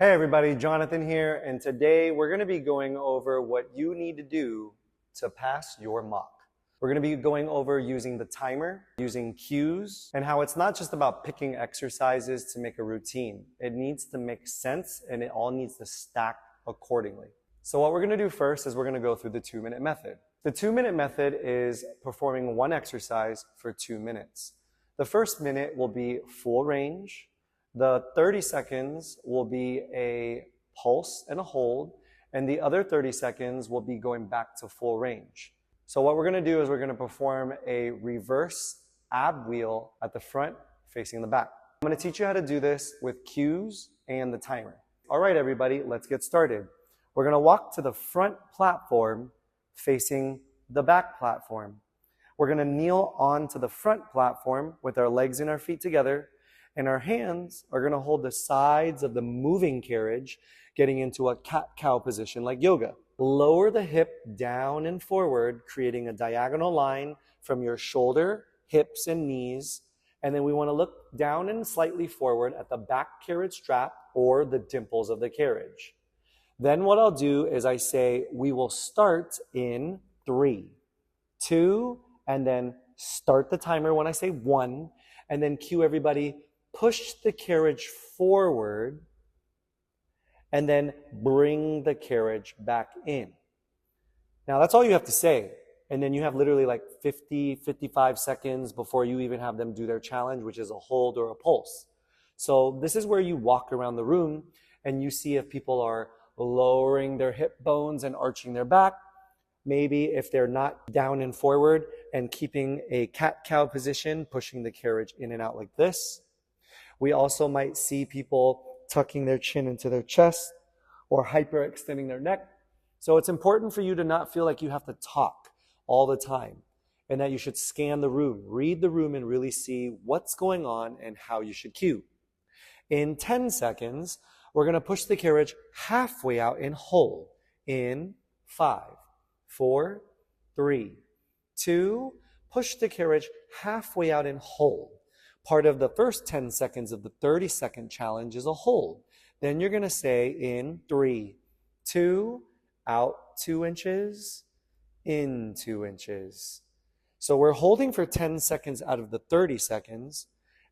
Hey everybody, Jonathan here, and today we're going to be going over what you need to do to pass your mock. We're going to be going over using the timer, using cues, and how it's not just about picking exercises to make a routine. It needs to make sense and it all needs to stack accordingly. So what we're going to do first is we're going to go through the 2-minute method. The 2-minute method is performing one exercise for 2 minutes. The first minute will be full range. The 30 seconds will be a pulse and a hold, and the other 30 seconds will be going back to full range. So what we're going to do is we're going to perform a reverse ab wheel at the front facing the back. I'm going to teach you how to do this with cues and the timer. All right, everybody, let's get started. We're going to walk to the front platform facing the back platform. We're going to kneel onto the front platform with our legs and our feet together, and our hands are going to hold the sides of the moving carriage, getting into a cat-cow position like yoga. Lower the hip down and forward, creating a diagonal line from your shoulder, hips, and knees. And then we want to look down and slightly forward at the back carriage strap or the dimples of the carriage. Then what I'll do is I say we will start in 3, 2, and then start the timer when I say 1, and then cue everybody. Push the carriage forward and then bring the carriage back in. Now that's all you have to say. And then you have literally like 50, 55 seconds before you even have them do their challenge, which is a hold or a pulse. So this is where you walk around the room and you see if people are lowering their hip bones and arching their back. Maybe if they're not down and forward and keeping a cat-cow position, pushing the carriage in and out like this. We also might see people tucking their chin into their chest or hyperextending their neck. So it's important for you to not feel like you have to talk all the time and that you should scan the room, read the room, and really see what's going on and how you should cue. In 10 seconds, we're going to push the carriage halfway out and hold in 5, 4, 3, 2, push the carriage halfway out and hold. Part of the first 10 seconds of the 30-second challenge is a hold. Then you're going to say in 3, 2, out 2 inches, in 2 inches. So we're holding for 10 seconds out of the 30 seconds,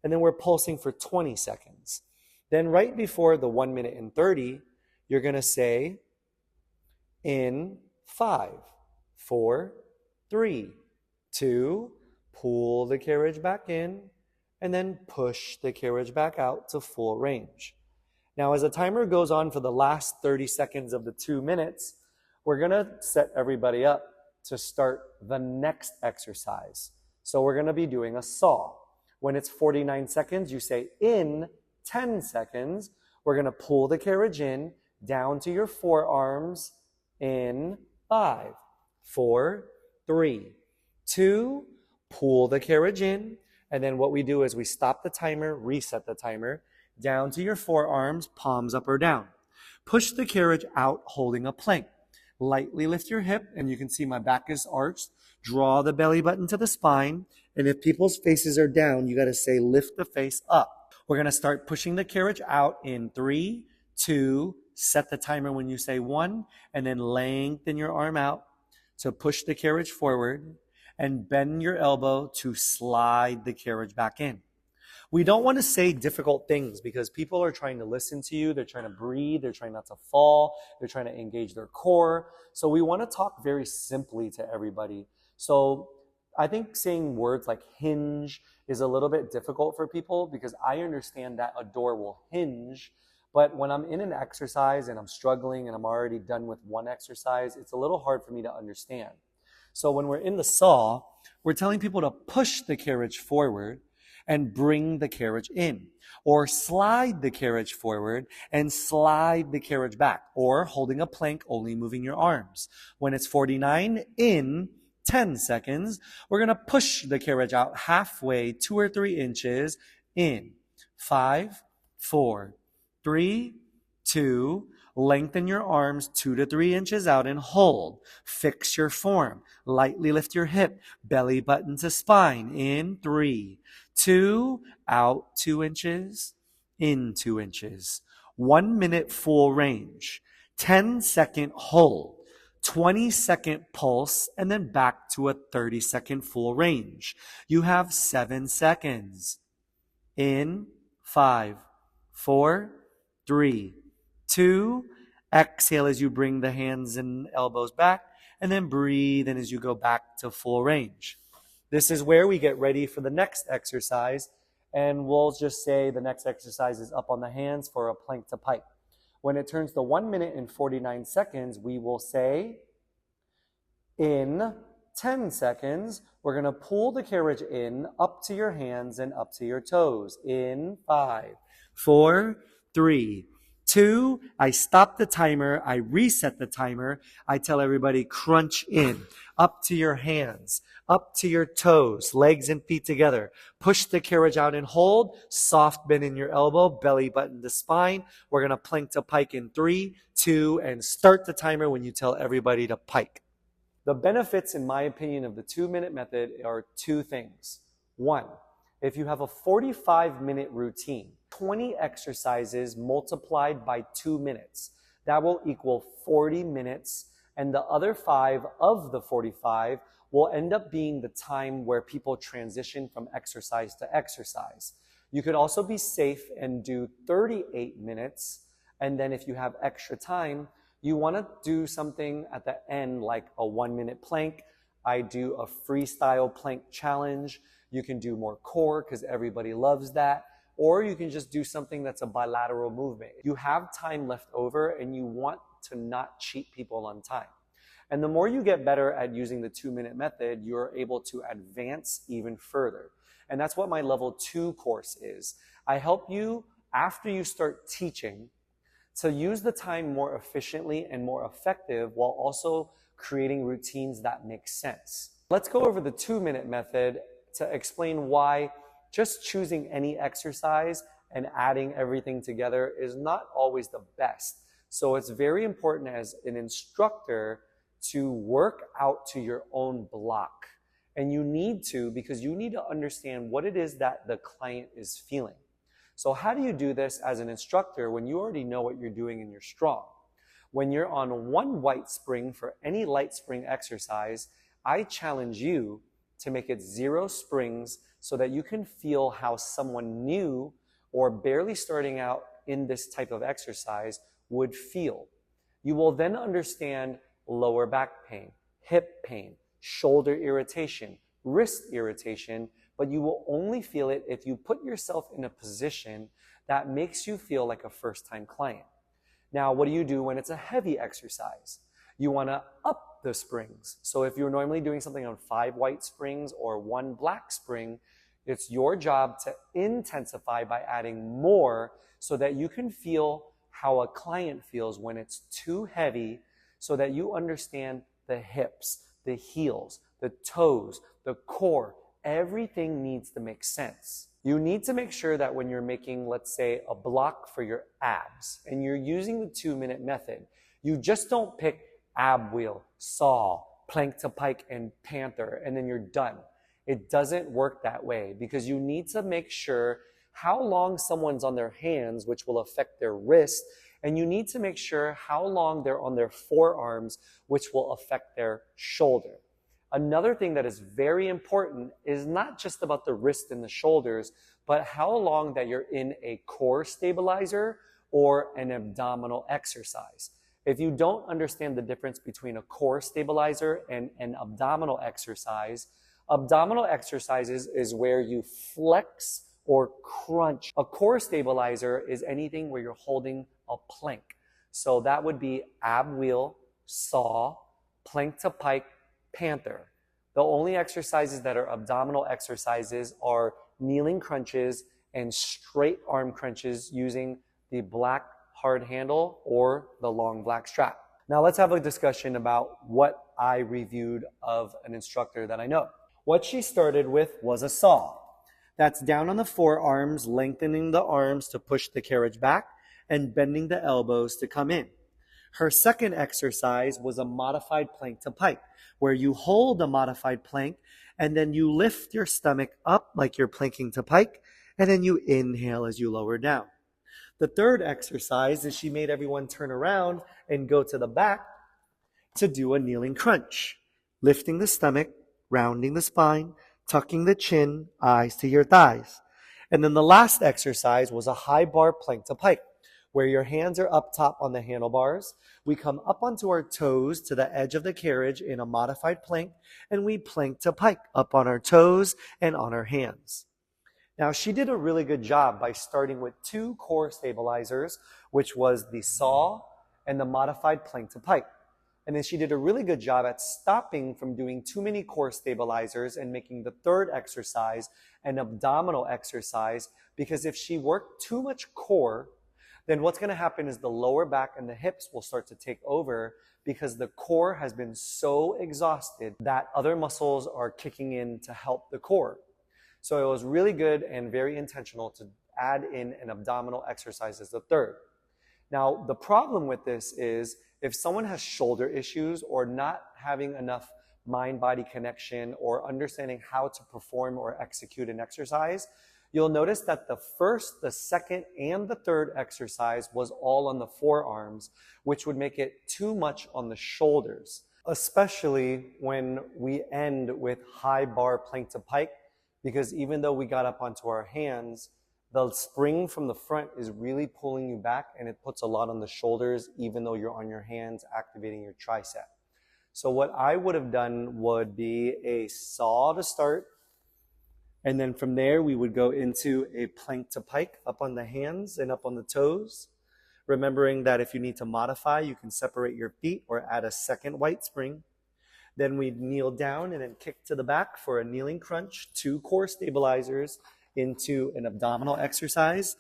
and then we're pulsing for 20 seconds. Then right before the 1 minute and 30, you're going to say in 5, 4, 3, 2, pull the carriage back in, and then push the carriage back out to full range. Now, as the timer goes on for the last 30 seconds of the 2 minutes, we're going to set everybody up to start the next exercise. So we're going to be doing a saw. When it's 49 seconds, you say in 10 seconds, we're going to pull the carriage in, down to your forearms in 5, 4, 3, 2, pull the carriage in. And then what we do is we stop the timer, reset the timer, down to your forearms, palms up or down. Push the carriage out holding a plank. Lightly lift your hip, and you can see my back is arched. Draw the belly button to the spine. And if people's faces are down, you got to say lift the face up. We're going to start pushing the carriage out in 3, 2, set the timer when you say 1, and then lengthen your arm out to push the carriage forward. And bend your elbow to slide the carriage back in. We don't want to say difficult things because people are trying to listen to you. They're trying to breathe. They're trying not to fall. They're trying to engage their core. So we want to talk very simply to everybody. So I think saying words like hinge is a little bit difficult for people because I understand that a door will hinge. But when I'm in an exercise and I'm struggling and I'm already done with one exercise, it's a little hard for me to understand. So when we're in the saw, we're telling people to push the carriage forward and bring the carriage in, or slide the carriage forward and slide the carriage back, or holding a plank, only moving your arms. When it's 49, in 10 seconds, we're going to push the carriage out halfway, 2 or 3 inches, in 5, 4, 3, 2, lengthen your arms 2 to 3 inches out and hold. Fix your form. Lightly lift your hip, belly button to spine in 3, 2, out 2 inches, in 2 inches. 1 minute full range, 10-second hold, 20-second pulse, and then back to a 30-second full range. You have 7 seconds. In 5, 4, 3, 2. Exhale as you bring the hands and elbows back, and then breathe in as you go back to full range. This is where we get ready for the next exercise, and we'll just say the next exercise is up on the hands for a plank to pike. When it turns to 1 minute and 49 seconds, we will say, in 10 seconds, we're going to pull the carriage in, up to your hands and up to your toes. In 5, 4, 3, 2, I stop the timer, I reset the timer, I tell everybody crunch in, up to your hands, up to your toes, legs and feet together. Push the carriage out and hold, soft bend in your elbow, belly button to spine. We're going to plank to pike in 3, 2, and start the timer when you tell everybody to pike. The benefits, in my opinion, of the 2-minute method are 2 things. 1, if you have a 45-minute routine, 20 exercises multiplied by 2 minutes, that will equal 40 minutes, and the other 5 of the 45 will end up being the time where people transition from exercise to exercise. You could also be safe and do 38 minutes, and then if you have extra time, you want to do something at the end like a 1-minute plank. I do a freestyle plank challenge. You can do more core because everybody loves that. Or you can just do something that's a bilateral movement. You have time left over and you want to not cheat people on time. And the more you get better at using the 2-minute method, you're able to advance even further. And that's what my level 2 course is. I help you, after you start teaching, to use the time more efficiently and more effective while also creating routines that make sense. Let's go over the 2-minute method to explain why just choosing any exercise and adding everything together is not always the best. So it's very important as an instructor to work out to your own block. And you need to, because you need to understand what it is that the client is feeling. So how do you do this as an instructor when you already know what you're doing and you're strong? When you're on 1 white spring for any light spring exercise, I challenge you to make it 0 springs so that you can feel how someone new or barely starting out in this type of exercise would feel. You will then understand lower back pain, hip pain, shoulder irritation, wrist irritation, but you will only feel it if you put yourself in a position that makes you feel like a first-time client. Now, what do you do when it's a heavy exercise? You want to up the springs. So if you're normally doing something on 5 white springs or 1 black spring, it's your job to intensify by adding more so that you can feel how a client feels when it's too heavy, so that you understand the hips, the heels, the toes, the core. Everything needs to make sense. You need to make sure that when you're making, let's say, a block for your abs and you're using the 2-minute method, you just don't pick ab wheel, saw, plank to pike, and panther, and then you're done. It doesn't work that way because you need to make sure how long someone's on their hands, which will affect their wrist, and you need to make sure how long they're on their forearms, which will affect their shoulder. Another thing that is very important is not just about the wrist and the shoulders, but how long that you're in a core stabilizer or an abdominal exercise. If you don't understand the difference between a core stabilizer and an abdominal exercises is where you flex or crunch. A core stabilizer is anything where you're holding a plank. So that would be ab wheel, saw, plank to pike, panther. The only exercises that are abdominal exercises are kneeling crunches and straight arm crunches using the black hard handle or the long black strap. Now let's have a discussion about what I reviewed of an instructor that I know. What she started with was a saw. That's down on the forearms, lengthening the arms to push the carriage back and bending the elbows to come in. Her second exercise was a modified plank to pike, where you hold a modified plank and then you lift your stomach up like you're planking to pike, and then you inhale as you lower down. The third exercise is she made everyone turn around and go to the back to do a kneeling crunch, lifting the stomach, rounding the spine, tucking the chin, eyes to your thighs. And then the last exercise was a high bar plank to pike, where your hands are up top on the handlebars. We come up onto our toes to the edge of the carriage in a modified plank, and we plank to pike up on our toes and on our hands. Now, she did a really good job by starting with 2 core stabilizers, which was the saw and the modified plank to pike. And then she did a really good job at stopping from doing too many core stabilizers and making the third exercise an abdominal exercise, because if she worked too much core, then what's going to happen is the lower back and the hips will start to take over, because the core has been so exhausted that other muscles are kicking in to help the core. So it was really good and very intentional to add in an abdominal exercise as the third. Now, the problem with this is if someone has shoulder issues or not having enough mind-body connection or understanding how to perform or execute an exercise, you'll notice that the first, the second, and the third exercise was all on the forearms, which would make it too much on the shoulders, especially when we end with high bar plank to pike, because even though we got up onto our hands, the spring from the front is really pulling you back, and it puts a lot on the shoulders, even though you're on your hands activating your tricep. So what I would have done would be a saw to start, and then from there we would go into a plank to pike up on the hands and up on the toes, remembering that if you need to modify, you can separate your feet or add a second white spring. Then we'd kneel down and then kick to the back for a kneeling crunch, 2 core stabilizers, into an abdominal exercise.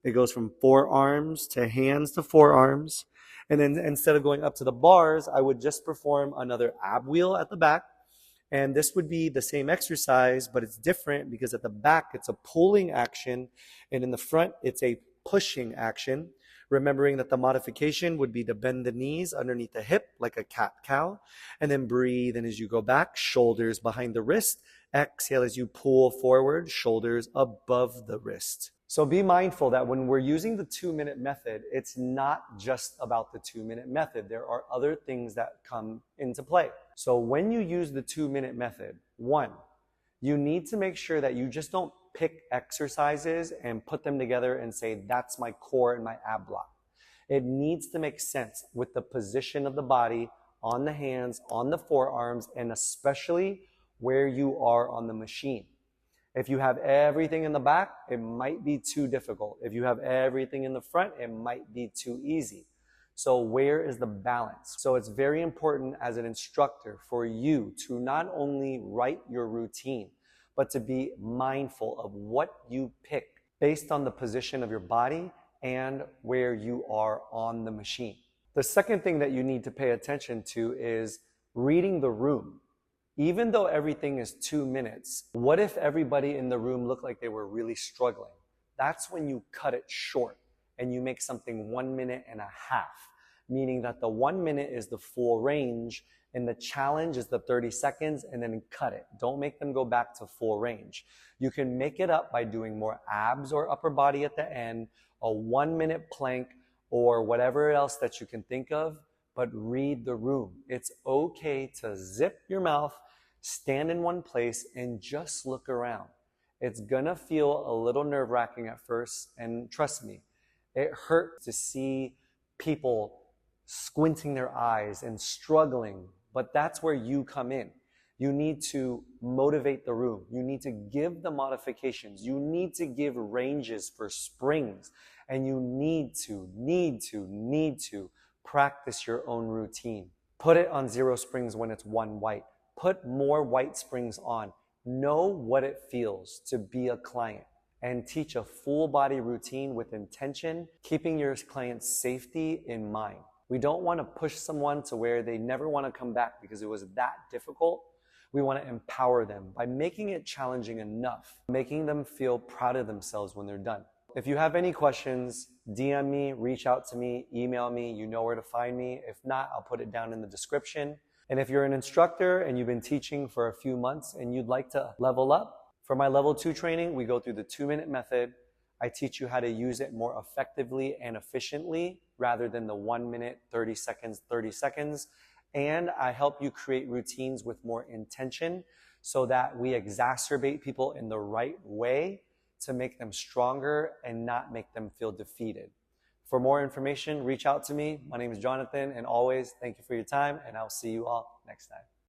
It goes from forearms to hands to forearms. And then instead of going up to the bars, I would just perform another ab wheel at the back. And this would be the same exercise, but it's different because at the back, it's a pulling action. And in the front, it's a pushing action. Remembering that the modification would be to bend the knees underneath the hip like a cat-cow. And then breathe. And as you go back, shoulders behind the wrist. Exhale as you pull forward, shoulders above the wrist. So be mindful that when we're using the 2-minute method, it's not just about the 2-minute method. There are other things that come into play. So when you use the 2-minute method, 1, you need to make sure that you just don't pick exercises and put them together and say, that's my core and my ab block. It needs to make sense with the position of the body on the hands, on the forearms, and especially where you are on the machine. If you have everything in the back, it might be too difficult. If you have everything in the front, it might be too easy. So where is the balance? So it's very important as an instructor for you to not only write your routine, but to be mindful of what you pick based on the position of your body and where you are on the machine. The second thing that you need to pay attention to is reading the room. Even though everything is 2 minutes, what if everybody in the room looked like they were really struggling? That's when you cut it short and you make something 1.5 minutes, meaning that the 1 minute is the full range and the challenge is the 30 seconds, and then cut it. Don't make them go back to full range. You can make it up by doing more abs or upper body at the end, a 1-minute plank, or whatever else that you can think of, but read the room. It's okay to zip your mouth, stand in one place, and just look around. It's gonna feel a little nerve-wracking at first, and trust me, it hurts to see people squinting their eyes and struggling, but that's where you come in. You need to motivate the room. You need to give the modifications. You need to give ranges for springs, and you need to practice your own routine. Put it on 0 springs when it's 1 white. Put more white springs on. Know what it feels to be a client and teach a full body routine with intention, keeping your client's safety in mind. We don't want to push someone to where they never want to come back because it was that difficult. We want to empower them by making it challenging enough, making them feel proud of themselves when they're done. If you have any questions, DM me, reach out to me, email me, you know where to find me. If not, I'll put it down in the description. And if you're an instructor and you've been teaching for a few months and you'd like to level up, for my level 2 training, we go through the 2-minute method. I teach you how to use it more effectively and efficiently rather than the 1 minute, 30 seconds, 30 seconds. And I help you create routines with more intention so that we exacerbate people in the right way to make them stronger and not make them feel defeated. For more information, reach out to me. My name is Jonathan, and always thank you for your time, and I'll see you all next time.